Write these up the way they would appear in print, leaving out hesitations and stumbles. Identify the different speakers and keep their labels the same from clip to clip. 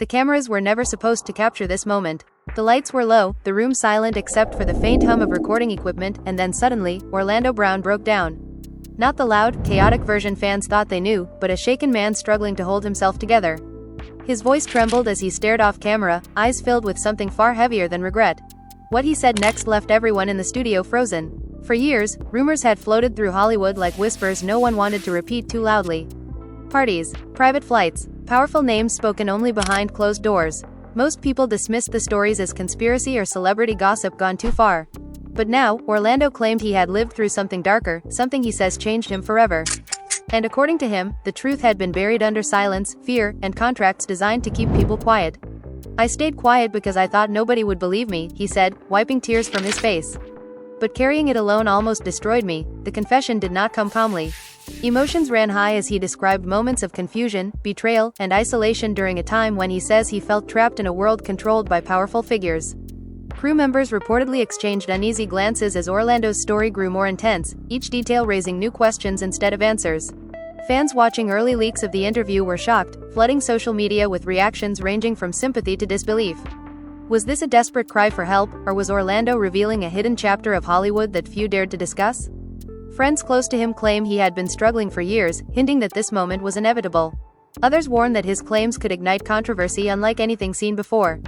Speaker 1: The cameras were never supposed to capture this moment. The lights were low, the room silent except for the faint hum of recording equipment, and then suddenly, Orlando Brown broke down. Not the loud, chaotic version fans thought they knew, but a shaken man struggling to hold himself together. His voice trembled as he stared off camera, eyes filled with something far heavier than regret. What he said next left everyone in the studio frozen. For years, rumors had floated through Hollywood like whispers no one wanted to repeat too loudly. Parties, private flights, powerful names spoken only behind closed doors. Most people dismissed the stories as conspiracy or celebrity gossip gone too far. But now, Orlando claimed he had lived through something darker, something he says changed him forever. And according to him, the truth had been buried under silence, fear, and contracts designed to keep people quiet. I stayed quiet because I thought nobody would believe me, he said, wiping tears from his face. But carrying it alone almost destroyed me. The confession did not come calmly. Emotions ran high as he described moments of confusion, betrayal, and isolation during a time when he says he felt trapped in a world controlled by powerful figures. Crew members reportedly exchanged uneasy glances as Orlando's story grew more intense, each detail raising new questions instead of answers. Fans watching early leaks of the interview were shocked, flooding social media with reactions ranging from sympathy to disbelief. Was this a desperate cry for help, or was Orlando revealing a hidden chapter of Hollywood that few dared to discuss? Friends close to him claim he had been struggling for years, hinting that this moment was inevitable. Others warn that his claims could ignite controversy unlike anything seen before.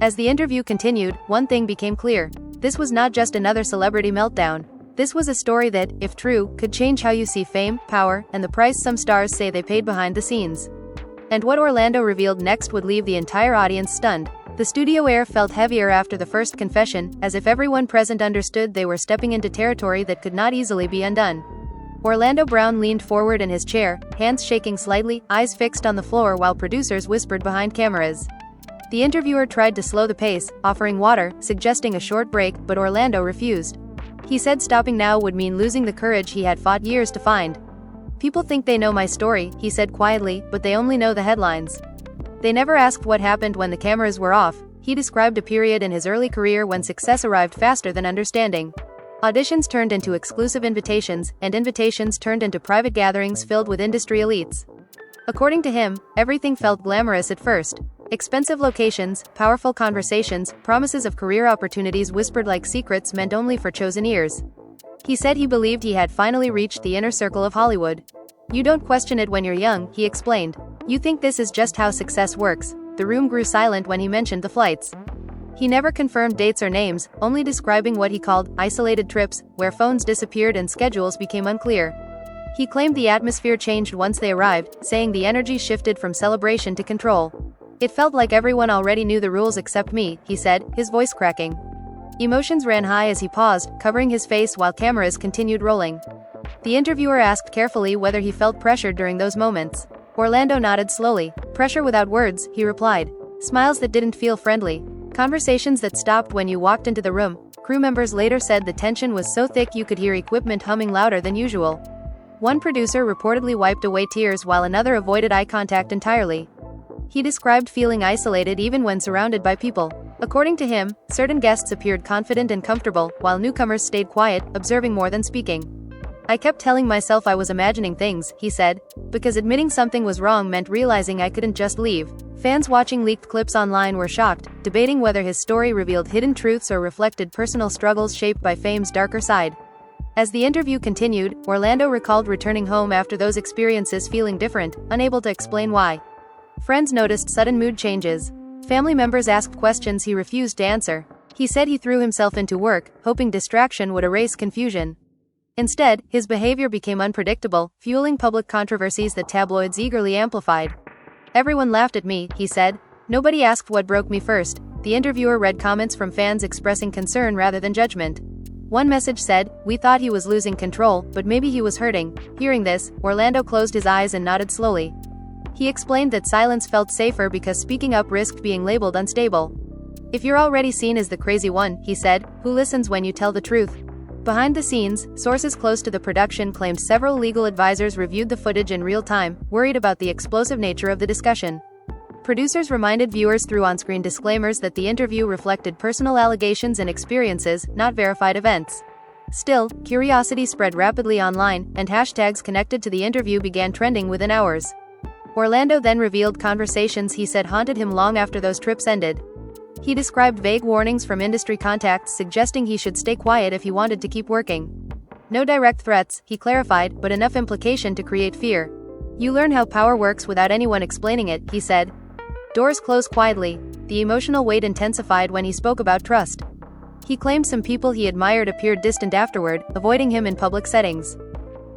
Speaker 1: As the interview continued, one thing became clear. This was not just another celebrity meltdown. This was a story that, if true, could change how you see fame, power, and the price some stars say they paid behind the scenes. And what Orlando revealed next would leave the entire audience stunned. The studio air felt heavier after the first confession, as if everyone present understood they were stepping into territory that could not easily be undone. Orlando Brown leaned forward in his chair, hands shaking slightly, eyes fixed on the floor while producers whispered behind cameras. The interviewer tried to slow the pace, offering water, suggesting a short break, but Orlando refused. He said stopping now would mean losing the courage he had fought years to find. People think they know my story, he said quietly, but they only know the headlines. They never asked what happened when the cameras were off. He described a period in his early career when success arrived faster than understanding. Auditions turned into exclusive invitations, and invitations turned into private gatherings filled with industry elites. According to him, everything felt glamorous at first. Expensive locations, powerful conversations, promises of career opportunities whispered like secrets meant only for chosen ears. He said he believed he had finally reached the inner circle of Hollywood. You don't question it when you're young, he explained. You think this is just how success works. The room grew silent when he mentioned the flights. He never confirmed dates or names, only describing what he called isolated trips, where phones disappeared and schedules became unclear. He claimed the atmosphere changed once they arrived, saying the energy shifted from celebration to control. It felt like everyone already knew the rules except me, he said, his voice cracking. Emotions ran high as he paused, covering his face while cameras continued rolling. The interviewer asked carefully whether he felt pressured during those moments. Orlando nodded slowly. Pressure without words, he replied. Smiles that didn't feel friendly. Conversations that stopped when you walked into the room. Crew members later said the tension was so thick you could hear equipment humming louder than usual. One producer reportedly wiped away tears while another avoided eye contact entirely. He described feeling isolated even when surrounded by people. According to him, certain guests appeared confident and comfortable, while newcomers stayed quiet, observing more than speaking. I kept telling myself I was imagining things, he said, because admitting something was wrong meant realizing I couldn't just leave. Fans watching leaked clips online were shocked, debating whether his story revealed hidden truths or reflected personal struggles shaped by fame's darker side. As the interview continued, Orlando recalled returning home after those experiences feeling different, unable to explain why. Friends noticed sudden mood changes. Family members asked questions he refused to answer. He said he threw himself into work, hoping distraction would erase confusion. Instead, his behavior became unpredictable, fueling public controversies that tabloids eagerly amplified. Everyone laughed at me, he said. Nobody asked what broke me first. The interviewer read comments from fans expressing concern rather than judgment. One message said, "We thought he was losing control, but maybe he was hurting." Hearing this, Orlando closed his eyes and nodded slowly. He explained that silence felt safer because speaking up risked being labeled unstable. If you're already seen as the crazy one, he said, who listens when you tell the truth? Behind the scenes, sources close to the production claimed several legal advisors reviewed the footage in real time, worried about the explosive nature of the discussion. Producers reminded viewers through on-screen disclaimers that the interview reflected personal allegations and experiences, not verified events. Still, curiosity spread rapidly online, and hashtags connected to the interview began trending within hours. Orlando then revealed conversations he said haunted him long after those trips ended. He described vague warnings from industry contacts suggesting he should stay quiet if he wanted to keep working. No direct threats, he clarified, but enough implication to create fear. You learn how power works without anyone explaining it, he said. Doors close quietly. The emotional weight intensified when he spoke about trust. He claimed some people he admired appeared distant afterward, avoiding him in public settings.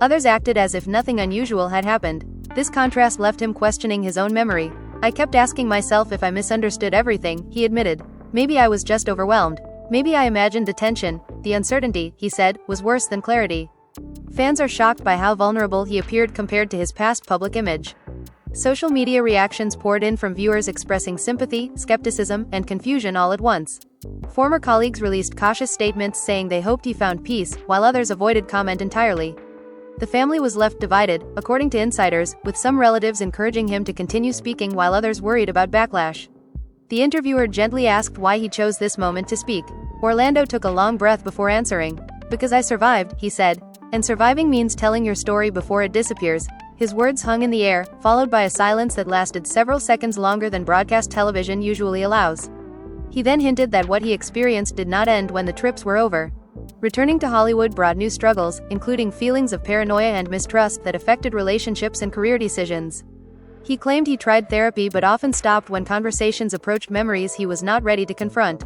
Speaker 1: Others acted as if nothing unusual had happened. This contrast left him questioning his own memory. I kept asking myself if I misunderstood everything, he admitted. Maybe I was just overwhelmed. Maybe I imagined the tension. The uncertainty, he said, was worse than clarity. Fans are shocked by how vulnerable he appeared compared to his past public image. Social media reactions poured in from viewers expressing sympathy, skepticism, and confusion all at once. Former colleagues released cautious statements saying they hoped he found peace, while others avoided comment entirely. The family was left divided, according to insiders, with some relatives encouraging him to continue speaking while others worried about backlash. The interviewer gently asked why he chose this moment to speak. Orlando took a long breath before answering. Because I survived, he said. And surviving means telling your story before it disappears. His words hung in the air, followed by a silence that lasted several seconds longer than broadcast television usually allows. He then hinted that what he experienced did not end when the trips were over. Returning to Hollywood brought new struggles, including feelings of paranoia and mistrust that affected relationships and career decisions. He claimed he tried therapy but often stopped when conversations approached memories he was not ready to confront.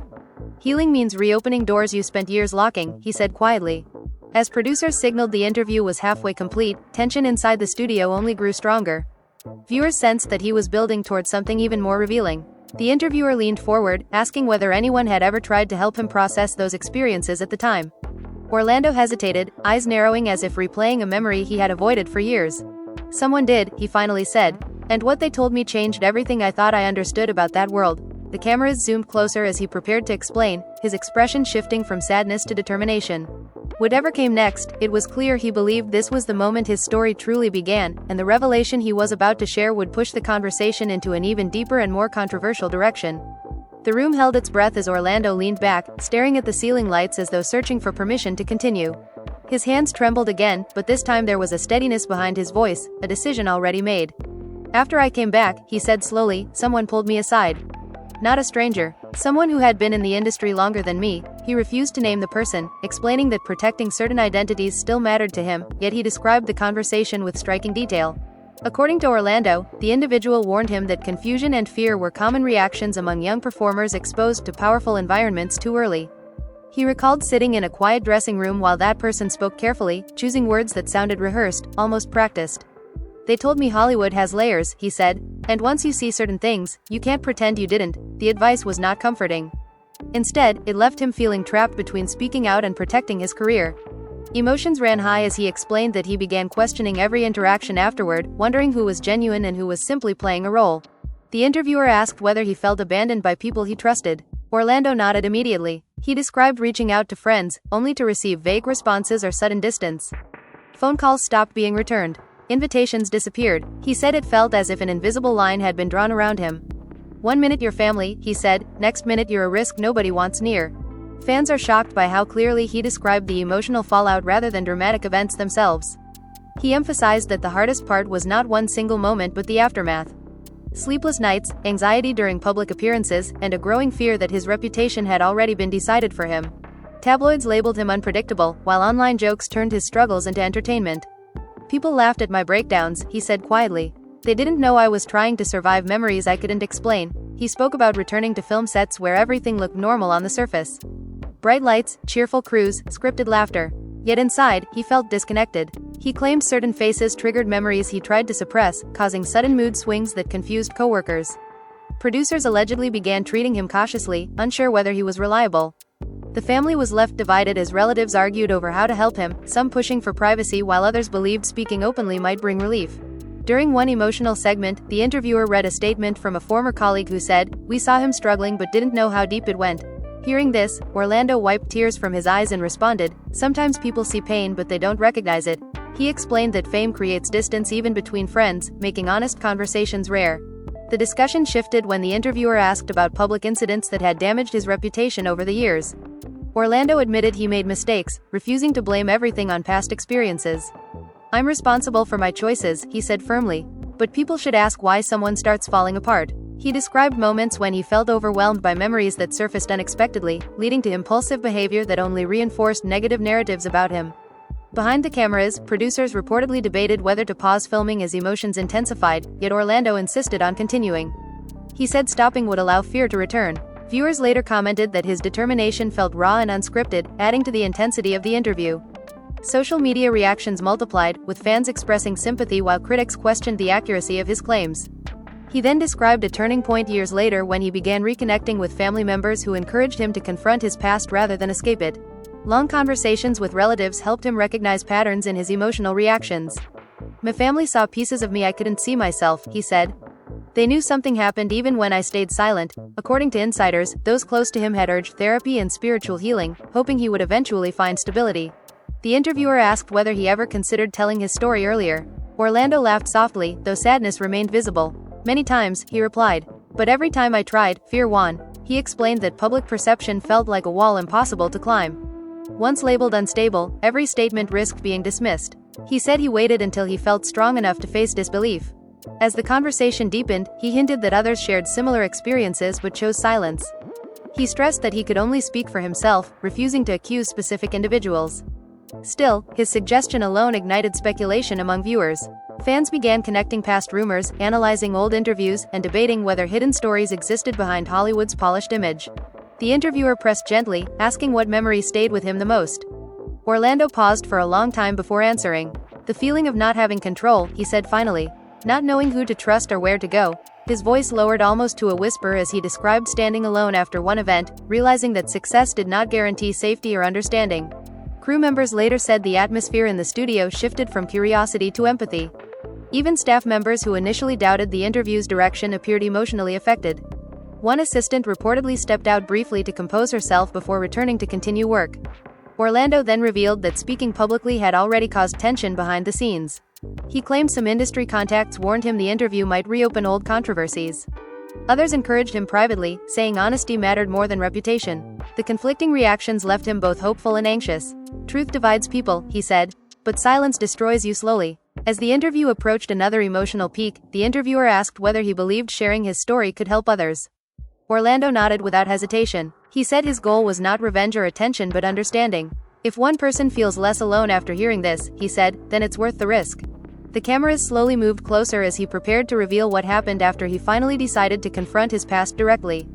Speaker 1: Healing means reopening doors you spent years locking, he said quietly. As producers signaled the interview was halfway complete, tension inside the studio only grew stronger. Viewers sensed that he was building towards something even more revealing. The interviewer leaned forward, asking whether anyone had ever tried to help him process those experiences at the time. Orlando hesitated, eyes narrowing as if replaying a memory he had avoided for years. Someone did, he finally said. And what they told me changed everything I thought I understood about that world. The cameras zoomed closer as he prepared to explain, his expression shifting from sadness to determination. Whatever came next, it was clear he believed this was the moment his story truly began, and the revelation he was about to share would push the conversation into an even deeper and more controversial direction. The room held its breath as Orlando leaned back, staring at the ceiling lights as though searching for permission to continue. His hands trembled again, but this time there was a steadiness behind his voice, a decision already made. After I came back, he said slowly, someone pulled me aside. Not a stranger. Someone who had been in the industry longer than me. He refused to name the person, explaining that protecting certain identities still mattered to him, yet he described the conversation with striking detail. According to Orlando, the individual warned him that confusion and fear were common reactions among young performers exposed to powerful environments too early. He recalled sitting in a quiet dressing room while that person spoke carefully, choosing words that sounded rehearsed, almost practiced. They told me Hollywood has layers, he said, and once you see certain things, you can't pretend you didn't. The advice was not comforting. Instead, it left him feeling trapped between speaking out and protecting his career. Emotions ran high as he explained that he began questioning every interaction afterward, wondering who was genuine and who was simply playing a role. The interviewer asked whether he felt abandoned by people he trusted. Orlando nodded immediately. He described reaching out to friends, only to receive vague responses or sudden distance. Phone calls stopped being returned. Invitations disappeared. He said it felt as if an invisible line had been drawn around him. 1 minute you're family, he said, next minute you're a risk nobody wants near. Fans are shocked by how clearly he described the emotional fallout rather than dramatic events themselves. He emphasized that the hardest part was not one single moment but the aftermath. Sleepless nights, anxiety during public appearances, and a growing fear that his reputation had already been decided for him. Tabloids labeled him unpredictable, while online jokes turned his struggles into entertainment. People laughed at my breakdowns, he said quietly. They didn't know I was trying to survive memories I couldn't explain. He spoke about returning to film sets where everything looked normal on the surface. Bright lights, cheerful crews, scripted laughter. Yet inside, he felt disconnected. He claimed certain faces triggered memories he tried to suppress, causing sudden mood swings that confused coworkers. Producers allegedly began treating him cautiously, unsure whether he was reliable. The family was left divided as relatives argued over how to help him, some pushing for privacy while others believed speaking openly might bring relief. During one emotional segment, the interviewer read a statement from a former colleague who said, "We saw him struggling but didn't know how deep it went." Hearing this, Orlando wiped tears from his eyes and responded, "Sometimes people see pain but they don't recognize it." He explained that fame creates distance even between friends, making honest conversations rare. The discussion shifted when the interviewer asked about public incidents that had damaged his reputation over the years. Orlando admitted he made mistakes, refusing to blame everything on past experiences. "I'm responsible for my choices," he said firmly. But people should ask why someone starts falling apart. He described moments when he felt overwhelmed by memories that surfaced unexpectedly, leading to impulsive behavior that only reinforced negative narratives about him. Behind the cameras, producers reportedly debated whether to pause filming as emotions intensified, yet Orlando insisted on continuing. He said stopping would allow fear to return. Viewers later commented that his determination felt raw and unscripted, adding to the intensity of the interview. Social media reactions multiplied, with fans expressing sympathy while critics questioned the accuracy of his claims. He then described a turning point years later when he began reconnecting with family members who encouraged him to confront his past rather than escape it. Long conversations with relatives helped him recognize patterns in his emotional reactions. "My family saw pieces of me I couldn't see myself," he said. "They knew something happened even when I stayed silent." According to insiders, those close to him had urged therapy and spiritual healing, hoping he would eventually find stability. The interviewer asked whether he ever considered telling his story earlier. Orlando laughed softly, though sadness remained visible. "Many times," he replied. "But every time I tried, fear won." He explained that public perception felt like a wall impossible to climb. Once labeled unstable, every statement risked being dismissed. He said he waited until he felt strong enough to face disbelief. As the conversation deepened, he hinted that others shared similar experiences but chose silence. He stressed that he could only speak for himself, refusing to accuse specific individuals. Still, his suggestion alone ignited speculation among viewers. Fans began connecting past rumors, analyzing old interviews, and debating whether hidden stories existed behind Hollywood's polished image. The interviewer pressed gently, asking what memory stayed with him the most. Orlando paused for a long time before answering. "The feeling of not having control," he said finally. "Not knowing who to trust or where to go." His voice lowered almost to a whisper as he described standing alone after one event, realizing that success did not guarantee safety or understanding. Crew members later said the atmosphere in the studio shifted from curiosity to empathy. Even staff members who initially doubted the interview's direction appeared emotionally affected. One assistant reportedly stepped out briefly to compose herself before returning to continue work. Orlando then revealed that speaking publicly had already caused tension behind the scenes. He claimed some industry contacts warned him the interview might reopen old controversies. Others encouraged him privately, saying honesty mattered more than reputation. The conflicting reactions left him both hopeful and anxious. "Truth divides people," he said, "but silence destroys you slowly." As the interview approached another emotional peak, the interviewer asked whether he believed sharing his story could help others. Orlando nodded without hesitation. He said his goal was not revenge or attention but understanding. "If one person feels less alone after hearing this," he said, "then it's worth the risk." The cameras slowly moved closer as he prepared to reveal what happened after he finally decided to confront his past directly.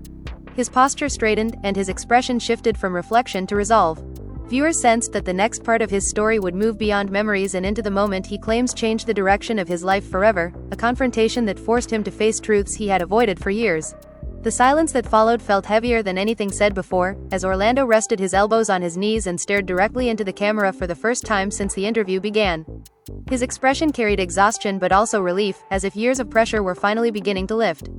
Speaker 1: His posture straightened, and his expression shifted from reflection to resolve. Viewers sensed that the next part of his story would move beyond memories and into the moment he claims changed the direction of his life forever, a confrontation that forced him to face truths he had avoided for years. The silence that followed felt heavier than anything said before, as Orlando rested his elbows on his knees and stared directly into the camera for the first time since the interview began. His expression carried exhaustion but also relief, as if years of pressure were finally beginning to lift.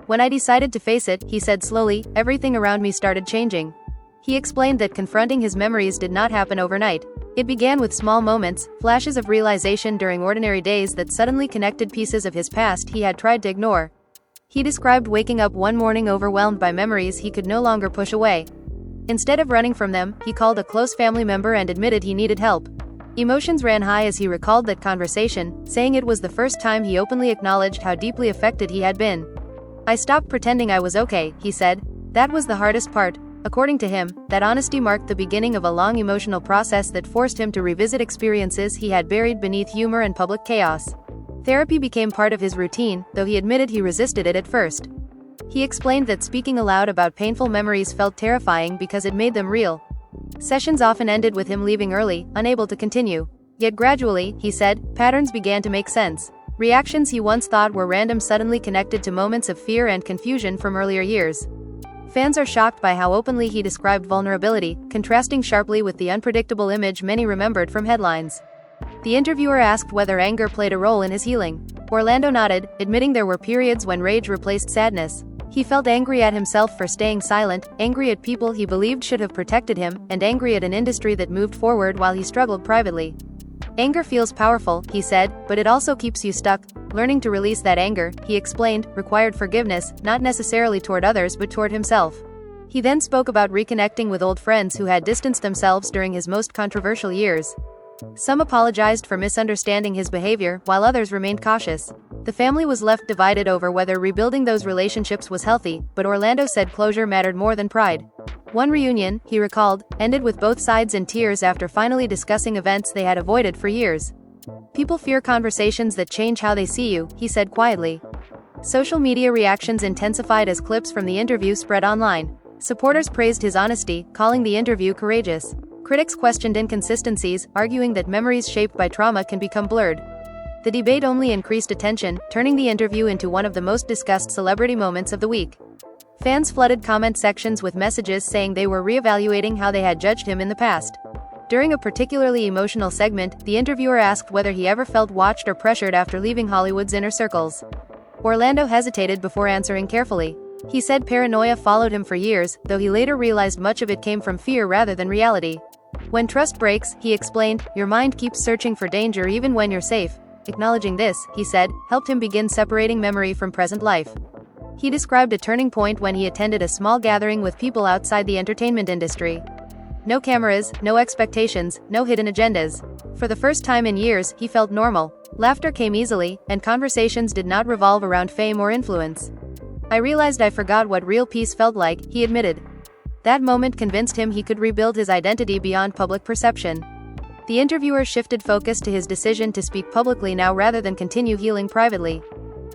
Speaker 1: "When I decided to face it," he said slowly, "everything around me started changing." He explained that confronting his memories did not happen overnight. It began with small moments, flashes of realization during ordinary days that suddenly connected pieces of his past he had tried to ignore. He described waking up one morning overwhelmed by memories he could no longer push away. Instead of running from them, he called a close family member and admitted he needed help. Emotions ran high as he recalled that conversation, saying it was the first time he openly acknowledged how deeply affected he had been. "I stopped pretending I was okay," he said. "That was the hardest part." According to him, that honesty marked the beginning of a long emotional process that forced him to revisit experiences he had buried beneath humor and public chaos. Therapy became part of his routine, though he admitted he resisted it at first. He explained that speaking aloud about painful memories felt terrifying because it made them real. Sessions often ended with him leaving early, unable to continue. Yet gradually, he said, patterns began to make sense. Reactions he once thought were random suddenly connected to moments of fear and confusion from earlier years. Fans are shocked by how openly he described vulnerability, contrasting sharply with the unpredictable image many remembered from headlines. The interviewer asked whether anger played a role in his healing. Orlando nodded, admitting there were periods when rage replaced sadness. He felt angry at himself for staying silent, angry at people he believed should have protected him, and angry at an industry that moved forward while he struggled privately. "Anger feels powerful," he said, "but it also keeps you stuck." Learning to release that anger, he explained, required forgiveness, not necessarily toward others but toward himself. He then spoke about reconnecting with old friends who had distanced themselves during his most controversial years. Some apologized for misunderstanding his behavior, while others remained cautious. The family was left divided over whether rebuilding those relationships was healthy, but Orlando said closure mattered more than pride. One reunion, he recalled, ended with both sides in tears after finally discussing events they had avoided for years. "People fear conversations that change how they see you," he said quietly. Social media reactions intensified as clips from the interview spread online. Supporters praised his honesty, calling the interview courageous. Critics questioned inconsistencies, arguing that memories shaped by trauma can become blurred. The debate only increased attention, turning the interview into one of the most discussed celebrity moments of the week. Fans flooded comment sections with messages saying they were reevaluating how they had judged him in the past. During a particularly emotional segment, the interviewer asked whether he ever felt watched or pressured after leaving Hollywood's inner circles. Orlando hesitated before answering carefully. He said paranoia followed him for years, though he later realized much of it came from fear rather than reality. "When trust breaks," he explained, "your mind keeps searching for danger even when you're safe." Acknowledging this, he said, helped him begin separating memory from present life. He described a turning point when he attended a small gathering with people outside the entertainment industry. No cameras, no expectations, no hidden agendas. For the first time in years, he felt normal. Laughter came easily, and conversations did not revolve around fame or influence. "I realized I forgot what real peace felt like," he admitted. That moment convinced him he could rebuild his identity beyond public perception. The interviewer shifted focus to his decision to speak publicly now rather than continue healing privately.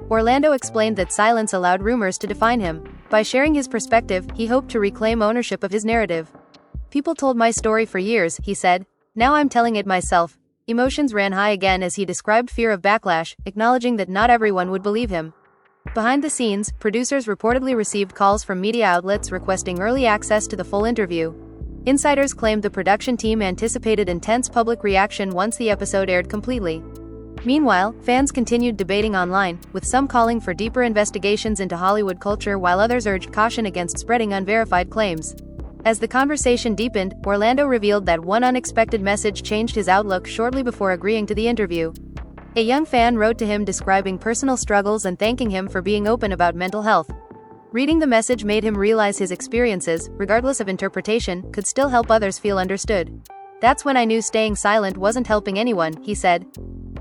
Speaker 1: Orlando explained that silence allowed rumors to define him. By sharing his perspective, he hoped to reclaim ownership of his narrative. "People told my story for years," he said. "Now I'm telling it myself." Emotions ran high again as he described fear of backlash, acknowledging that not everyone would believe him. Behind the scenes, producers reportedly received calls from media outlets requesting early access to the full interview. Insiders claimed the production team anticipated intense public reaction once the episode aired completely. Meanwhile, fans continued debating online, with some calling for deeper investigations into Hollywood culture while others urged caution against spreading unverified claims. As the conversation deepened, Orlando revealed that one unexpected message changed his outlook shortly before agreeing to the interview. A young fan wrote to him describing personal struggles and thanking him for being open about mental health. Reading the message made him realize his experiences, regardless of interpretation, could still help others feel understood. "That's when I knew staying silent wasn't helping anyone," he said.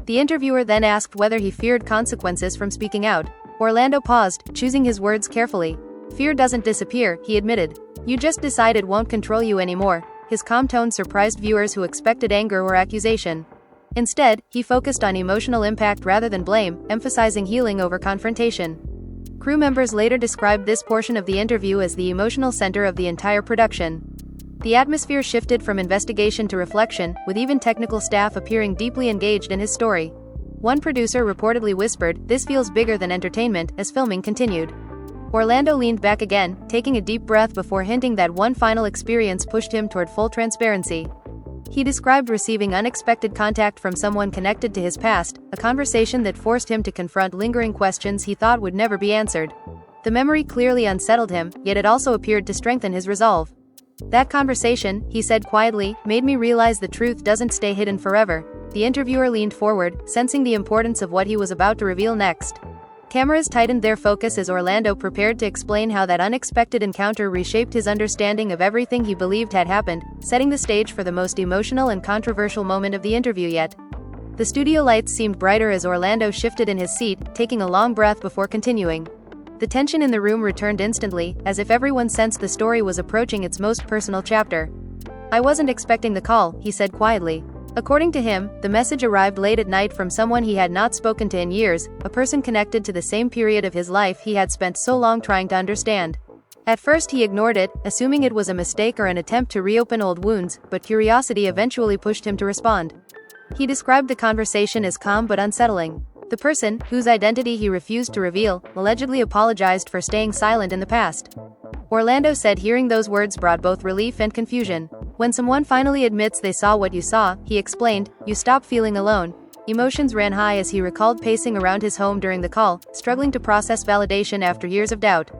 Speaker 1: The interviewer then asked whether he feared consequences from speaking out. Orlando paused, choosing his words carefully. "Fear doesn't disappear," he admitted. "You just decide it won't control you anymore." His calm tone surprised viewers who expected anger or accusation. Instead, he focused on emotional impact rather than blame, emphasizing healing over confrontation. Crew members later described this portion of the interview as the emotional center of the entire production. The atmosphere shifted from investigation to reflection, with even technical staff appearing deeply engaged in his story. One producer reportedly whispered, "This feels bigger than entertainment," as filming continued. Orlando leaned back again, taking a deep breath before hinting that one final experience pushed him toward full transparency. He described receiving unexpected contact from someone connected to his past, a conversation that forced him to confront lingering questions he thought would never be answered. The memory clearly unsettled him, yet it also appeared to strengthen his resolve. "That conversation," he said quietly, "made me realize the truth doesn't stay hidden forever." The interviewer leaned forward, sensing the importance of what he was about to reveal next. Cameras tightened their focus as Orlando prepared to explain how that unexpected encounter reshaped his understanding of everything he believed had happened, setting the stage for the most emotional and controversial moment of the interview yet. The studio lights seemed brighter as Orlando shifted in his seat, taking a long breath before continuing. The tension in the room returned instantly, as if everyone sensed the story was approaching its most personal chapter. "I wasn't expecting the call," he said quietly. According to him, the message arrived late at night from someone he had not spoken to in years, a person connected to the same period of his life he had spent so long trying to understand. At first he ignored it, assuming it was a mistake or an attempt to reopen old wounds, but curiosity eventually pushed him to respond. He described the conversation as calm but unsettling. The person, whose identity he refused to reveal, allegedly apologized for staying silent in the past. Orlando said hearing those words brought both relief and confusion. "When someone finally admits they saw what you saw," he explained, "you stop feeling alone." Emotions ran high as he recalled pacing around his home during the call, struggling to process validation after years of doubt.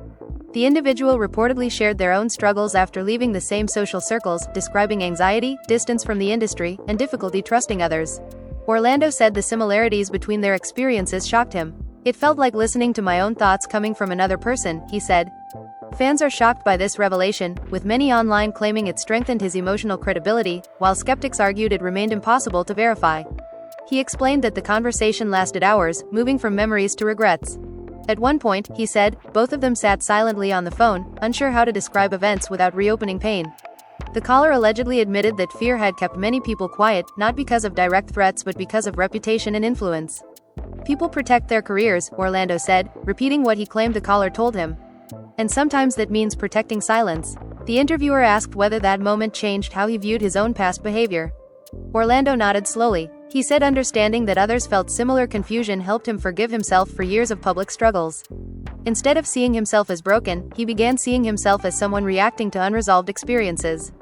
Speaker 1: The individual reportedly shared their own struggles after leaving the same social circles, describing anxiety, distance from the industry, and difficulty trusting others. Orlando said the similarities between their experiences shocked him. "It felt like listening to my own thoughts coming from another person," he said. Fans are shocked by this revelation, with many online claiming it strengthened his emotional credibility, while skeptics argued it remained impossible to verify. He explained that the conversation lasted hours, moving from memories to regrets. At one point, he said, both of them sat silently on the phone, unsure how to describe events without reopening pain. The caller allegedly admitted that fear had kept many people quiet, not because of direct threats but because of reputation and influence. People protect their careers, Orlando said, repeating what he claimed the caller told him. And sometimes that means protecting silence. The interviewer asked whether that moment changed how he viewed his own past behavior. Orlando nodded slowly. He said understanding that others felt similar confusion helped him forgive himself for years of public struggles. Instead of seeing himself as broken, he began seeing himself as someone reacting to unresolved experiences.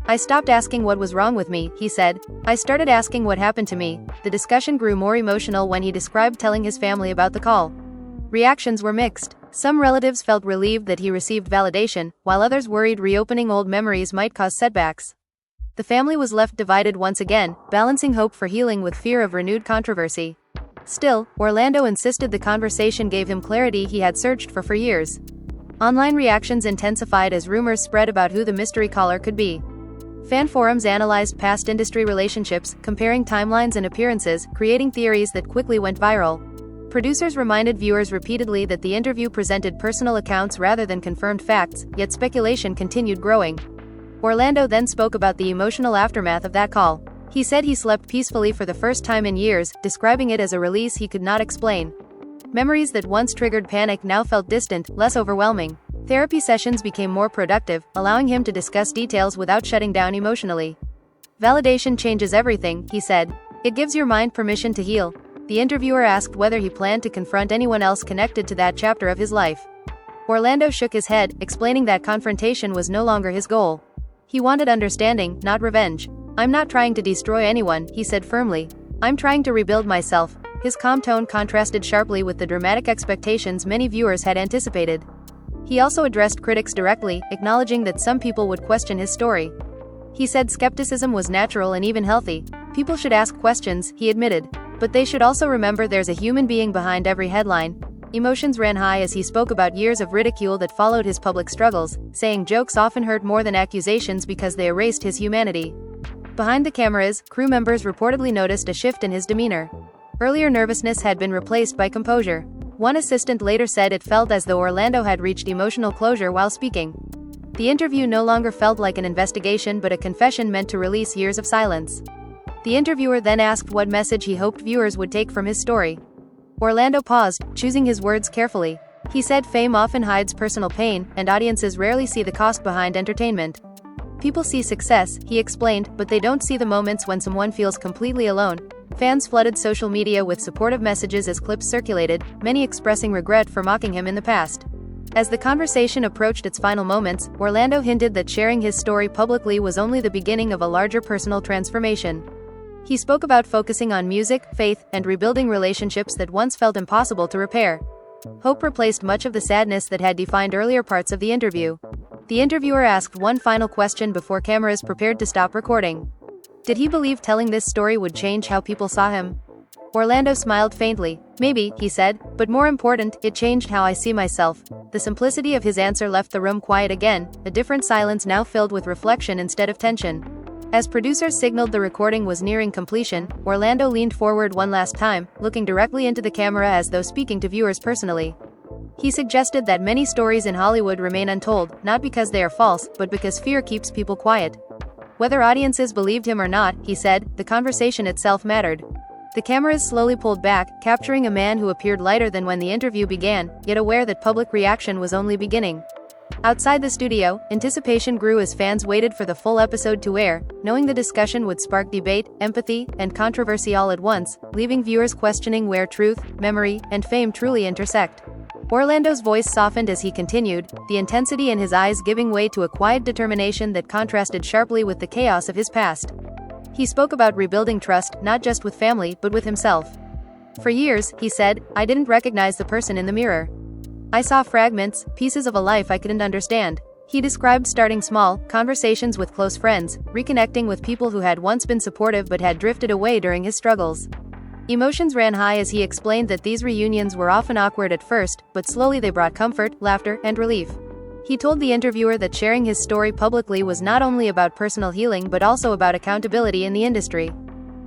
Speaker 1: I stopped asking what was wrong with me, he said. I started asking what happened to me. The discussion grew more emotional when he described telling his family about the call. Reactions were mixed. Some relatives felt relieved that he received validation, while others worried reopening old memories might cause setbacks. The family was left divided once again, balancing hope for healing with fear of renewed controversy. Still, Orlando insisted the conversation gave him clarity he had searched for years. Online reactions intensified as rumors spread about who the mystery caller could be. Fan forums analyzed past industry relationships, comparing timelines and appearances, creating theories that quickly went viral. Producers reminded viewers repeatedly that the interview presented personal accounts rather than confirmed facts, yet speculation continued growing. Orlando then spoke about the emotional aftermath of that call. He said he slept peacefully for the first time in years, describing it as a release he could not explain. Memories that once triggered panic now felt distant, less overwhelming. Therapy sessions became more productive, allowing him to discuss details without shutting down emotionally. Validation changes everything, he said. It gives your mind permission to heal. The interviewer asked whether he planned to confront anyone else connected to that chapter of his life. Orlando shook his head, explaining that confrontation was no longer his goal. He wanted understanding, not revenge. I'm not trying to destroy anyone, he said firmly. I'm trying to rebuild myself. His calm tone contrasted sharply with the dramatic expectations many viewers had anticipated. He also addressed critics directly, acknowledging that some people would question his story. He said skepticism was natural and even healthy. People should ask questions, he admitted. But they should also remember there's a human being behind every headline. Emotions ran high as he spoke about years of ridicule that followed his public struggles, saying jokes often hurt more than accusations because they erased his humanity. Behind the cameras, crew members reportedly noticed a shift in his demeanor. Earlier nervousness had been replaced by composure. One assistant later said it felt as though Orlando had reached emotional closure while speaking. The interview no longer felt like an investigation but a confession meant to release years of silence. The interviewer then asked what message he hoped viewers would take from his story. Orlando paused, choosing his words carefully. He said fame often hides personal pain, and audiences rarely see the cost behind entertainment. People see success, he explained, but they don't see the moments when someone feels completely alone. Fans flooded social media with supportive messages as clips circulated, many expressing regret for mocking him in the past. As the conversation approached its final moments, Orlando hinted that sharing his story publicly was only the beginning of a larger personal transformation. He spoke about focusing on music, faith, and rebuilding relationships that once felt impossible to repair. Hope replaced much of the sadness that had defined earlier parts of the interview. The interviewer asked one final question before cameras prepared to stop recording. Did he believe telling this story would change how people saw him? Orlando smiled faintly. Maybe, he said, but more important, it changed how I see myself. The simplicity of his answer left the room quiet again, a different silence now filled with reflection instead of tension. As producers signaled the recording was nearing completion, Orlando leaned forward one last time, looking directly into the camera as though speaking to viewers personally. He suggested that many stories in Hollywood remain untold, not because they are false, but because fear keeps people quiet. Whether audiences believed him or not, he said, the conversation itself mattered. The cameras slowly pulled back, capturing a man who appeared lighter than when the interview began, yet aware that public reaction was only beginning. Outside the studio, anticipation grew as fans waited for the full episode to air, knowing the discussion would spark debate, empathy, and controversy all at once, leaving viewers questioning where truth, memory, and fame truly intersect. Orlando's voice softened as he continued, the intensity in his eyes giving way to a quiet determination that contrasted sharply with the chaos of his past. He spoke about rebuilding trust, not just with family, but with himself. For years, he said, I didn't recognize the person in the mirror. I saw fragments, pieces of a life I couldn't understand. He described starting small, conversations with close friends, reconnecting with people who had once been supportive but had drifted away during his struggles. Emotions ran high as he explained that these reunions were often awkward at first, but slowly they brought comfort, laughter, and relief. He told the interviewer that sharing his story publicly was not only about personal healing but also about accountability in the industry.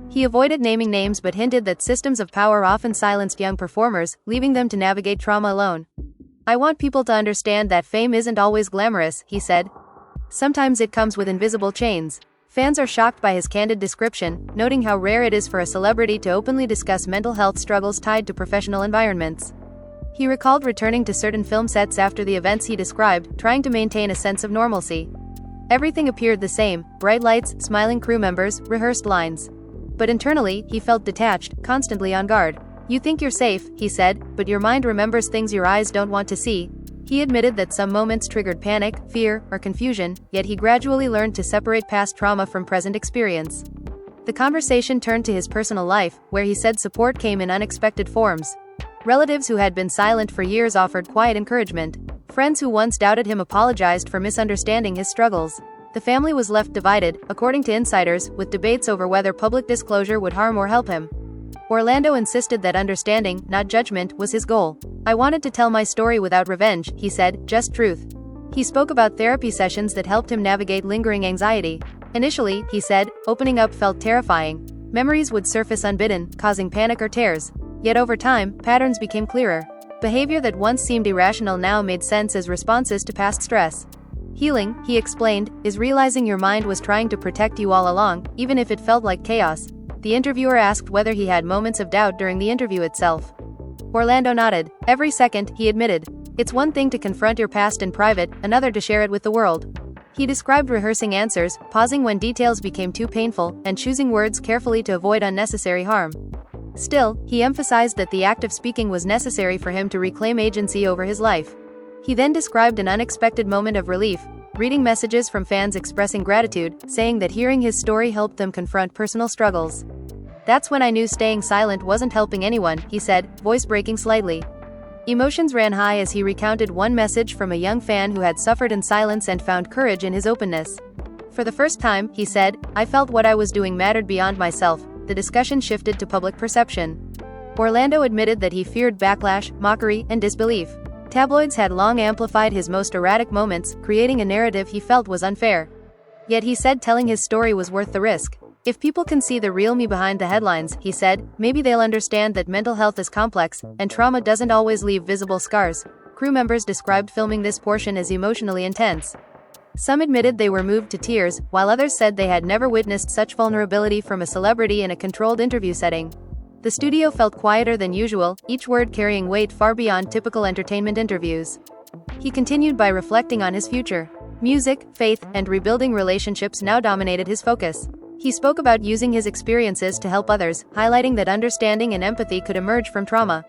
Speaker 1: He avoided naming names but hinted that systems of power often silenced young performers, leaving them to navigate trauma alone. "I want people to understand that fame isn't always glamorous," he said. "Sometimes it comes with invisible chains." Fans are shocked by his candid description, noting how rare it is for a celebrity to openly discuss mental health struggles tied to professional environments. He recalled returning to certain film sets after the events he described, trying to maintain a sense of normalcy. Everything appeared the same: bright lights, smiling crew members, rehearsed lines. But internally, he felt detached, constantly on guard. "You think you're safe," he said, "but your mind remembers things your eyes don't want to see." He admitted that some moments triggered panic, fear, or confusion, yet he gradually learned to separate past trauma from present experience. The conversation turned to his personal life, where he said support came in unexpected forms. Relatives who had been silent for years offered quiet encouragement. Friends who once doubted him apologized for misunderstanding his struggles. The family was left divided, according to insiders, with debates over whether public disclosure would harm or help him. Orlando insisted that understanding, not judgment, was his goal. "I wanted to tell my story without revenge," he said, "just truth." He spoke about therapy sessions that helped him navigate lingering anxiety. "Initially," he said, "opening up felt terrifying. Memories would surface unbidden, causing panic or tears. Yet over time, patterns became clearer. Behavior that once seemed irrational now made sense as responses to past stress. Healing," he explained, "is realizing your mind was trying to protect you all along, even if it felt like chaos." The interviewer asked whether he had moments of doubt during the interview itself. Orlando nodded. "Every second," he admitted. "It's one thing to confront your past in private, another to share it with the world." He described rehearsing answers, pausing when details became too painful, and choosing words carefully to avoid unnecessary harm. Still, he emphasized that the act of speaking was necessary for him to reclaim agency over his life. He then described an unexpected moment of relief, reading messages from fans expressing gratitude, saying that hearing his story helped them confront personal struggles. "That's when I knew staying silent wasn't helping anyone," he said, voice breaking slightly. Emotions ran high as he recounted one message from a young fan who had suffered in silence and found courage in his openness. "For the first time," he said, "I felt what I was doing mattered beyond myself." The discussion shifted to public perception. Orlando admitted that he feared backlash, mockery, and disbelief. Tabloids had long amplified his most erratic moments, creating a narrative he felt was unfair. Yet he said telling his story was worth the risk. "If people can see the real me behind the headlines," he said, "maybe they'll understand that mental health is complex, and trauma doesn't always leave visible scars." Crew members described filming this portion as emotionally intense. Some admitted they were moved to tears, while others said they had never witnessed such vulnerability from a celebrity in a controlled interview setting. The studio felt quieter than usual, each word carrying weight far beyond typical entertainment interviews. He continued by reflecting on his future. Music, faith, and rebuilding relationships now dominated his focus. He spoke about using his experiences to help others, highlighting that understanding and empathy could emerge from trauma.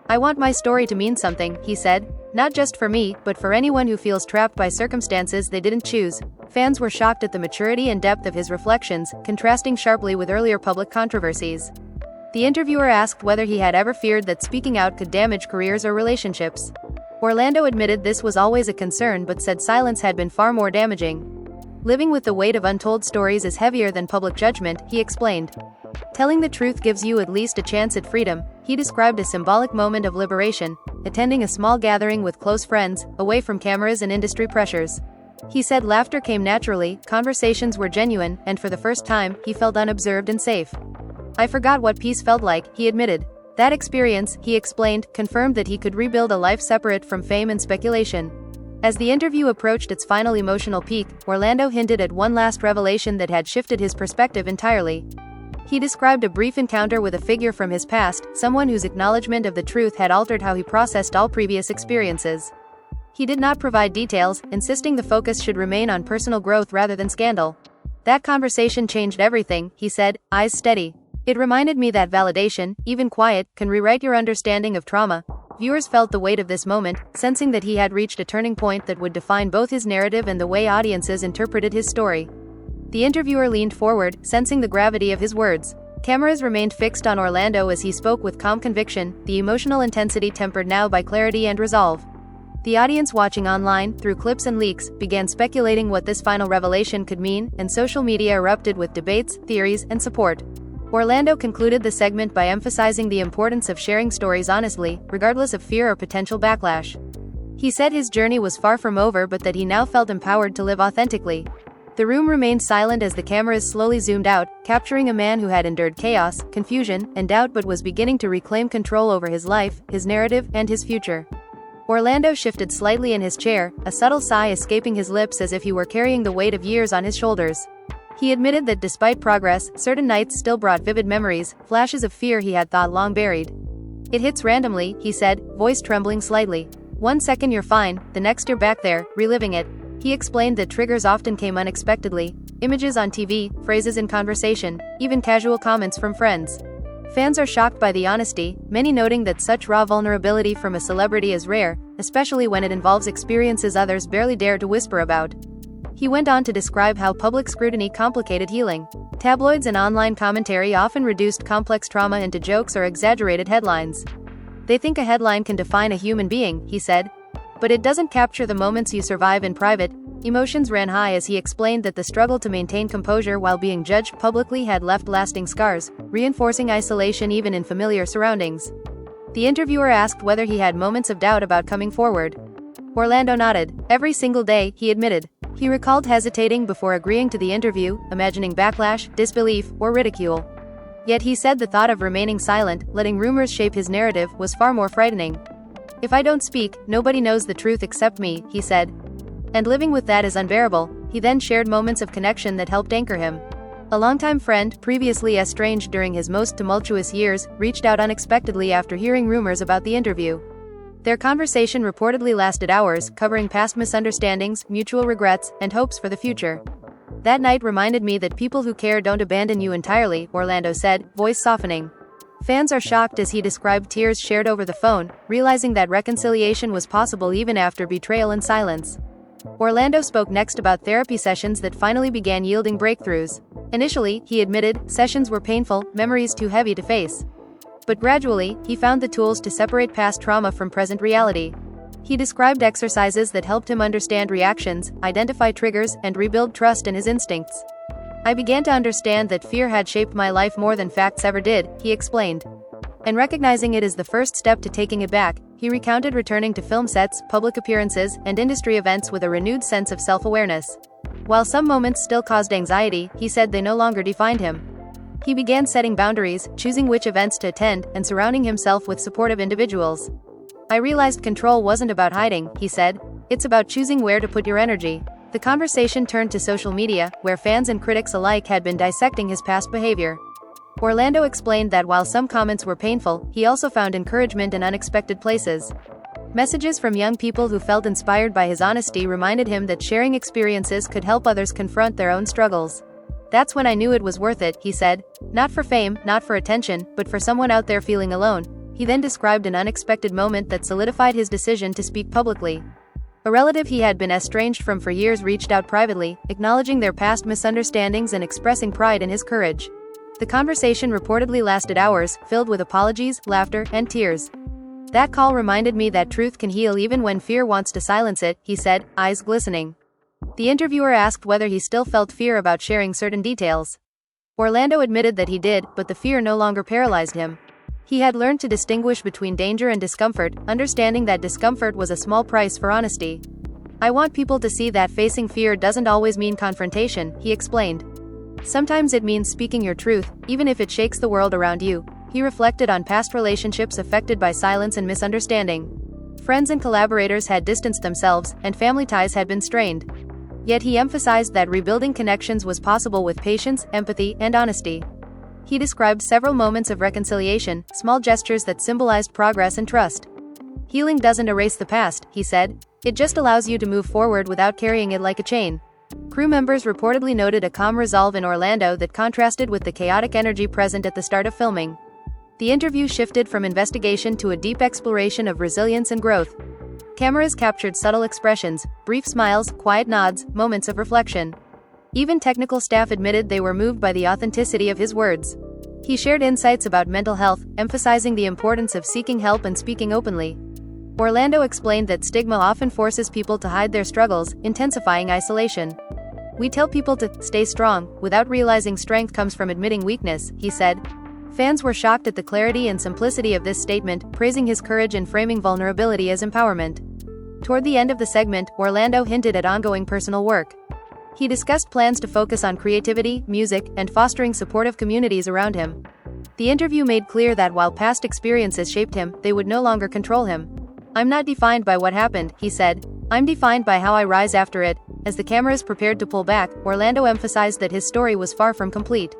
Speaker 1: "I want my story to mean something," he said, "not just for me, but for anyone who feels trapped by circumstances they didn't choose." Fans were shocked at the maturity and depth of his reflections, contrasting sharply with earlier public controversies. The interviewer asked whether he had ever feared that speaking out could damage careers or relationships. Orlando admitted this was always a concern but said silence had been far more damaging. "Living with the weight of untold stories is heavier than public judgment," he explained. "Telling the truth gives you at least a chance at freedom." He described a symbolic moment of liberation, attending a small gathering with close friends, away from cameras and industry pressures. He said laughter came naturally, conversations were genuine, and for the first time, he felt unobserved and safe. "I forgot what peace felt like," he admitted. That experience, he explained, confirmed that he could rebuild a life separate from fame and speculation. As the interview approached its final emotional peak, Orlando hinted at one last revelation that had shifted his perspective entirely. He described a brief encounter with a figure from his past, someone whose acknowledgement of the truth had altered how he processed all previous experiences. He did not provide details, insisting the focus should remain on personal growth rather than scandal. "That conversation changed everything," he said, eyes steady. "It reminded me that validation, even quiet, can rewrite your understanding of trauma." Viewers felt the weight of this moment, sensing that he had reached a turning point that would define both his narrative and the way audiences interpreted his story. The interviewer leaned forward, sensing the gravity of his words. Cameras remained fixed on Orlando as he spoke with calm conviction, the emotional intensity tempered now by clarity and resolve. The audience watching online, through clips and leaks, began speculating what this final revelation could mean, and social media erupted with debates, theories, and support. Orlando concluded the segment by emphasizing the importance of sharing stories honestly, regardless of fear or potential backlash. He said his journey was far from over but that he now felt empowered to live authentically. The room remained silent as the cameras slowly zoomed out, capturing a man who had endured chaos, confusion, and doubt but was beginning to reclaim control over his life, his narrative, and his future. Orlando shifted slightly in his chair, a subtle sigh escaping his lips as if he were carrying the weight of years on his shoulders. He admitted that despite progress, certain nights still brought vivid memories, flashes of fear he had thought long buried. "It hits randomly," he said, voice trembling slightly. "One second you're fine, the next you're back there, reliving it." He explained that triggers often came unexpectedly: images on TV, phrases in conversation, even casual comments from friends. Fans are shocked by the honesty, many noting that such raw vulnerability from a celebrity is rare, especially when it involves experiences others barely dare to whisper about. He went on to describe how public scrutiny complicated healing. Tabloids and online commentary often reduced complex trauma into jokes or exaggerated headlines. "They think a headline can define a human being," he said. "But it doesn't capture the moments you survive in private." Emotions ran high as he explained that the struggle to maintain composure while being judged publicly had left lasting scars, reinforcing isolation even in familiar surroundings. The interviewer asked whether he had moments of doubt about coming forward. Orlando nodded. "Every single day," he admitted. He recalled hesitating before agreeing to the interview, imagining backlash, disbelief, or ridicule. Yet he said the thought of remaining silent, letting rumors shape his narrative, was far more frightening. "If I don't speak, nobody knows the truth except me," he said. "And living with that is unbearable." He then shared moments of connection that helped anchor him. A longtime friend, previously estranged during his most tumultuous years, reached out unexpectedly after hearing rumors about the interview. Their conversation reportedly lasted hours, covering past misunderstandings, mutual regrets, and hopes for the future. "That night reminded me that people who care don't abandon you entirely," Orlando said, voice softening. Fans are shocked as he described tears shared over the phone, realizing that reconciliation was possible even after betrayal and silence. Orlando spoke next about therapy sessions that finally began yielding breakthroughs. Initially, he admitted, sessions were painful, memories too heavy to face. But gradually, he found the tools to separate past trauma from present reality. He described exercises that helped him understand reactions, identify triggers, and rebuild trust in his instincts. "I began to understand that fear had shaped my life more than facts ever did," he explained. And recognizing it is the first step to taking it back, he recounted returning to film sets, public appearances, and industry events with a renewed sense of self-awareness. While some moments still caused anxiety, he said they no longer defined him. He began setting boundaries, choosing which events to attend, and surrounding himself with supportive individuals. "I realized control wasn't about hiding," he said. "It's about choosing where to put your energy." The conversation turned to social media, where fans and critics alike had been dissecting his past behavior. Orlando explained that while some comments were painful, he also found encouragement in unexpected places. Messages from young people who felt inspired by his honesty reminded him that sharing experiences could help others confront their own struggles. "That's when I knew it was worth it," he said. "Not for fame, not for attention, but for someone out there feeling alone." He then described an unexpected moment that solidified his decision to speak publicly. A relative he had been estranged from for years reached out privately, acknowledging their past misunderstandings and expressing pride in his courage. The conversation reportedly lasted hours, filled with apologies, laughter, and tears. "That call reminded me that truth can heal even when fear wants to silence it," he said, eyes glistening. The interviewer asked whether he still felt fear about sharing certain details. Orlando admitted that he did, but the fear no longer paralyzed him. He had learned to distinguish between danger and discomfort, understanding that discomfort was a small price for honesty. "I want people to see that facing fear doesn't always mean confrontation," he explained. "Sometimes it means speaking your truth, even if it shakes the world around you." He reflected on past relationships affected by silence and misunderstanding. Friends and collaborators had distanced themselves, and family ties had been strained. Yet he emphasized that rebuilding connections was possible with patience, empathy, and honesty. He described several moments of reconciliation, small gestures that symbolized progress and trust. "Healing doesn't erase the past," he said. "It just allows you to move forward without carrying it like a chain." Crew members reportedly noted a calm resolve in Orlando that contrasted with the chaotic energy present at the start of filming. The interview shifted from investigation to a deep exploration of resilience and growth. Cameras captured subtle expressions, brief smiles, quiet nods, moments of reflection. Even technical staff admitted they were moved by the authenticity of his words. He shared insights about mental health, emphasizing the importance of seeking help and speaking openly. Orlando explained that stigma often forces people to hide their struggles, intensifying isolation. "We tell people to stay strong, without realizing strength comes from admitting weakness," he said. Fans were shocked at the clarity and simplicity of this statement, praising his courage in framing vulnerability as empowerment. Toward the end of the segment, Orlando hinted at ongoing personal work. He discussed plans to focus on creativity, music, and fostering supportive communities around him. The interview made clear that while past experiences shaped him, they would no longer control him. "I'm not defined by what happened," he said. "I'm defined by how I rise after it." As the cameras prepared to pull back, Orlando emphasized that his story was far from complete.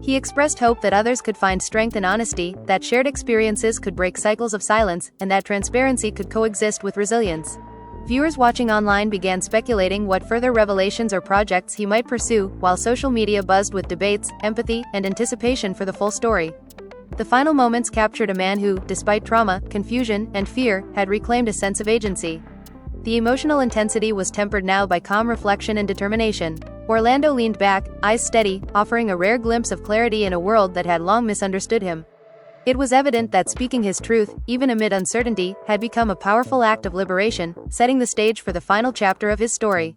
Speaker 1: He expressed hope that others could find strength in honesty, that shared experiences could break cycles of silence, and that transparency could coexist with resilience. Viewers watching online began speculating what further revelations or projects he might pursue, while social media buzzed with debates, empathy, and anticipation for the full story. The final moments captured a man who, despite trauma, confusion, and fear, had reclaimed a sense of agency. The emotional intensity was tempered now by calm reflection and determination. Orlando leaned back, eyes steady, offering a rare glimpse of clarity in a world that had long misunderstood him. It was evident that speaking his truth, even amid uncertainty, had become a powerful act of liberation, setting the stage for the final chapter of his story.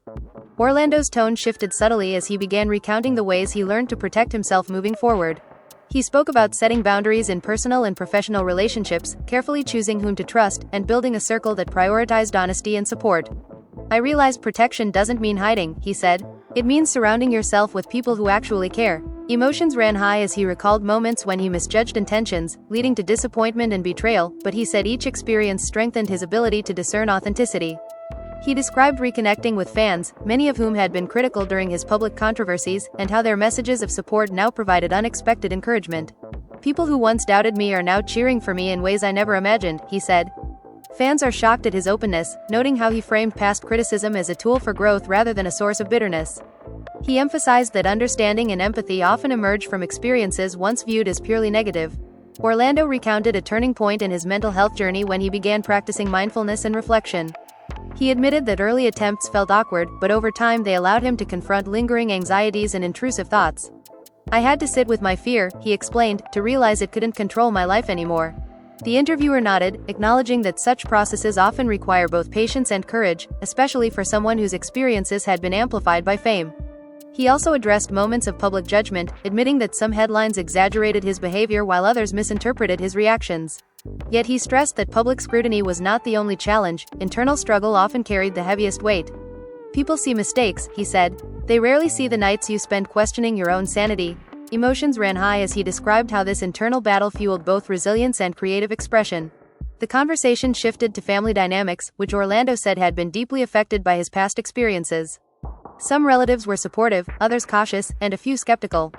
Speaker 1: Orlando's tone shifted subtly as he began recounting the ways he learned to protect himself moving forward. He spoke about setting boundaries in personal and professional relationships, carefully choosing whom to trust, and building a circle that prioritized honesty and support. "I realized protection doesn't mean hiding," he said. "It means surrounding yourself with people who actually care." Emotions ran high as he recalled moments when he misjudged intentions, leading to disappointment and betrayal, but he said each experience strengthened his ability to discern authenticity. He described reconnecting with fans, many of whom had been critical during his public controversies, and how their messages of support now provided unexpected encouragement. "People who once doubted me are now cheering for me in ways I never imagined," he said. Fans are shocked at his openness, noting how he framed past criticism as a tool for growth rather than a source of bitterness. He emphasized that understanding and empathy often emerge from experiences once viewed as purely negative. Orlando recounted a turning point in his mental health journey when he began practicing mindfulness and reflection. He admitted that early attempts felt awkward, but over time they allowed him to confront lingering anxieties and intrusive thoughts. "I had to sit with my fear," he explained, "to realize it couldn't control my life anymore." The interviewer nodded, acknowledging that such processes often require both patience and courage, especially for someone whose experiences had been amplified by fame. He also addressed moments of public judgment, admitting that some headlines exaggerated his behavior while others misinterpreted his reactions. Yet he stressed that public scrutiny was not the only challenge. Internal struggle often carried the heaviest weight. "People see mistakes," he said. "They rarely see the nights you spend questioning your own sanity." Emotions ran high as he described how this internal battle fueled both resilience and creative expression. The conversation shifted to family dynamics, which Orlando said had been deeply affected by his past experiences. Some relatives were supportive, others cautious, and a few skeptical.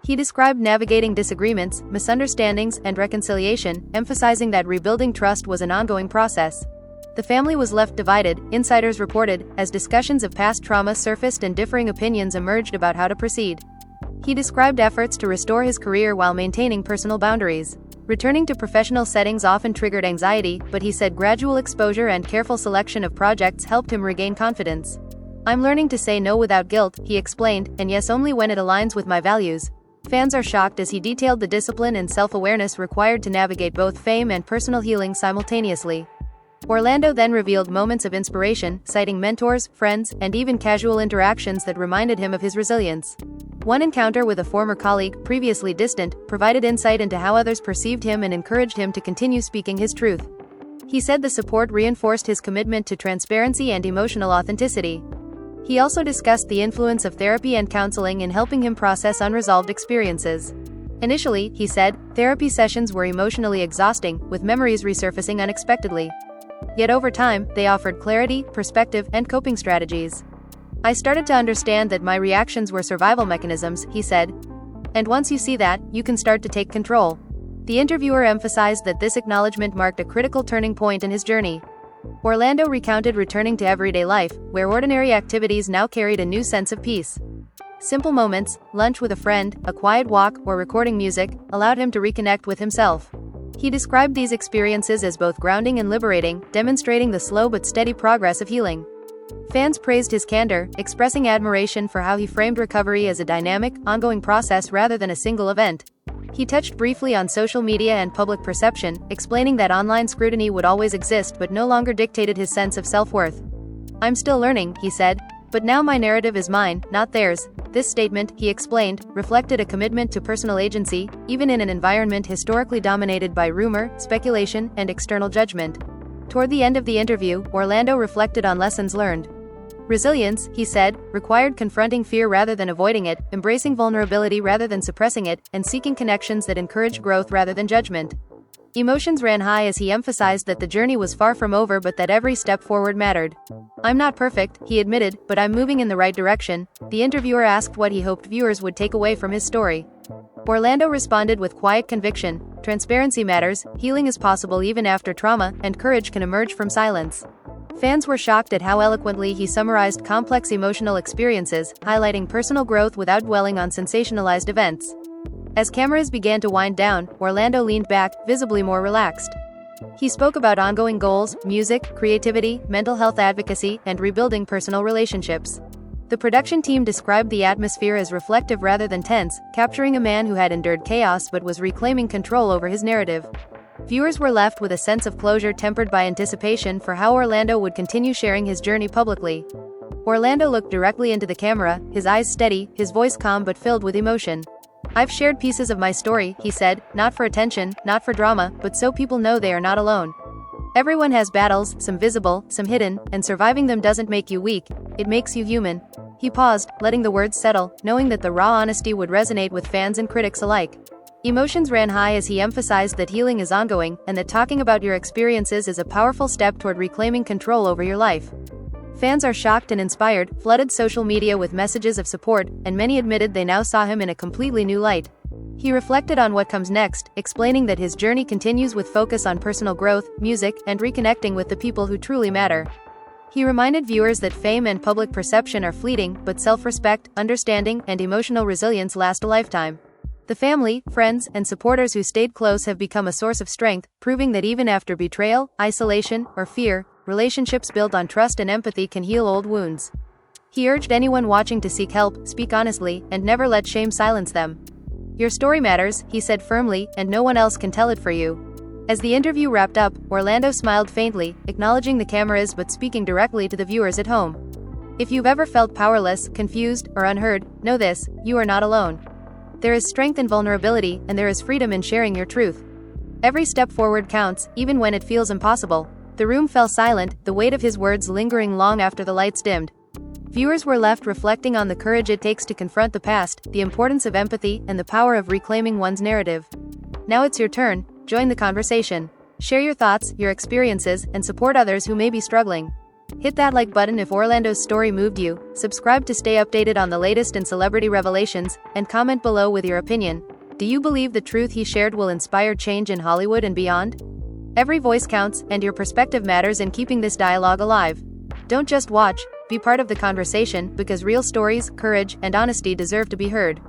Speaker 1: He described navigating disagreements, misunderstandings, and reconciliation, emphasizing that rebuilding trust was an ongoing process. The family was left divided, insiders reported, as discussions of past trauma surfaced and differing opinions emerged about how to proceed. He described efforts to restore his career while maintaining personal boundaries. Returning to professional settings often triggered anxiety, but he said gradual exposure and careful selection of projects helped him regain confidence. "I'm learning to say no without guilt," he explained, "and yes only when it aligns with my values." Fans are shocked as he detailed the discipline and self-awareness required to navigate both fame and personal healing simultaneously. Orlando then revealed moments of inspiration, citing mentors, friends, and even casual interactions that reminded him of his resilience. One encounter with a former colleague, previously distant, provided insight into how others perceived him and encouraged him to continue speaking his truth. He said the support reinforced his commitment to transparency and emotional authenticity. He also discussed the influence of therapy and counseling in helping him process unresolved experiences. Initially, he said, therapy sessions were emotionally exhausting, with memories resurfacing unexpectedly. Yet over time, they offered clarity, perspective, and coping strategies. "I started to understand that my reactions were survival mechanisms," he said. "And once you see that, you can start to take control." The interviewer emphasized that this acknowledgement marked a critical turning point in his journey. Orlando recounted returning to everyday life, where ordinary activities now carried a new sense of peace. Simple moments, lunch with a friend, a quiet walk, or recording music, allowed him to reconnect with himself. He described these experiences as both grounding and liberating, demonstrating the slow but steady progress of healing. Fans praised his candor, expressing admiration for how he framed recovery as a dynamic, ongoing process rather than a single event. He touched briefly on social media and public perception, explaining that online scrutiny would always exist but no longer dictated his sense of self-worth. "I'm still learning," he said, "but now my narrative is mine, not theirs." This statement, he explained, reflected a commitment to personal agency, even in an environment historically dominated by rumor, speculation, and external judgment. Toward the end of the interview, Orlando reflected on lessons learned. Resilience, he said, required confronting fear rather than avoiding it, embracing vulnerability rather than suppressing it, and seeking connections that encourage growth rather than judgment. Emotions ran high as he emphasized that the journey was far from over but that every step forward mattered. "I'm not perfect," he admitted, "but I'm moving in the right direction." The interviewer asked what he hoped viewers would take away from his story. Orlando responded with quiet conviction: "Transparency matters, healing is possible even after trauma, and courage can emerge from silence." Fans were shocked at how eloquently he summarized complex emotional experiences, highlighting personal growth without dwelling on sensationalized events. As cameras began to wind down, Orlando leaned back, visibly more relaxed. He spoke about ongoing goals, music, creativity, mental health advocacy, and rebuilding personal relationships. The production team described the atmosphere as reflective rather than tense, capturing a man who had endured chaos but was reclaiming control over his narrative. Viewers were left with a sense of closure tempered by anticipation for how Orlando would continue sharing his journey publicly. Orlando looked directly into the camera, his eyes steady, his voice calm but filled with emotion. "I've shared pieces of my story," he said, "not for attention, not for drama, but so people know they are not alone. Everyone has battles, some visible, some hidden, and surviving them doesn't make you weak, it makes you human." He paused, letting the words settle, knowing that the raw honesty would resonate with fans and critics alike. Emotions ran high as he emphasized that healing is ongoing, and that talking about your experiences is a powerful step toward reclaiming control over your life. Fans are shocked and inspired, flooded social media with messages of support, and many admitted they now saw him in a completely new light. He reflected on what comes next, explaining that his journey continues with focus on personal growth, music, and reconnecting with the people who truly matter. He reminded viewers that fame and public perception are fleeting, but self-respect, understanding, and emotional resilience last a lifetime. The family, friends, and supporters who stayed close have become a source of strength, proving that even after betrayal, isolation, or fear, relationships built on trust and empathy can heal old wounds. He urged anyone watching to seek help, speak honestly, and never let shame silence them. "Your story matters," he said firmly, "and no one else can tell it for you." As the interview wrapped up, Orlando smiled faintly, acknowledging the cameras but speaking directly to the viewers at home. "If you've ever felt powerless, confused, or unheard, know this: you are not alone. There is strength in vulnerability, and there is freedom in sharing your truth. Every step forward counts, even when it feels impossible." The room fell silent, the weight of his words lingering long after the lights dimmed. Viewers were left reflecting on the courage it takes to confront the past, the importance of empathy, and the power of reclaiming one's narrative. Now it's your turn. Join the conversation. Share your thoughts, your experiences, and support others who may be struggling. Hit that like button if Orlando's story moved you, subscribe to stay updated on the latest in celebrity revelations, and comment below with your opinion. Do you believe the truth he shared will inspire change in Hollywood and beyond? Every voice counts, and your perspective matters in keeping this dialogue alive. Don't just watch, be part of the conversation, because real stories, courage, and honesty deserve to be heard.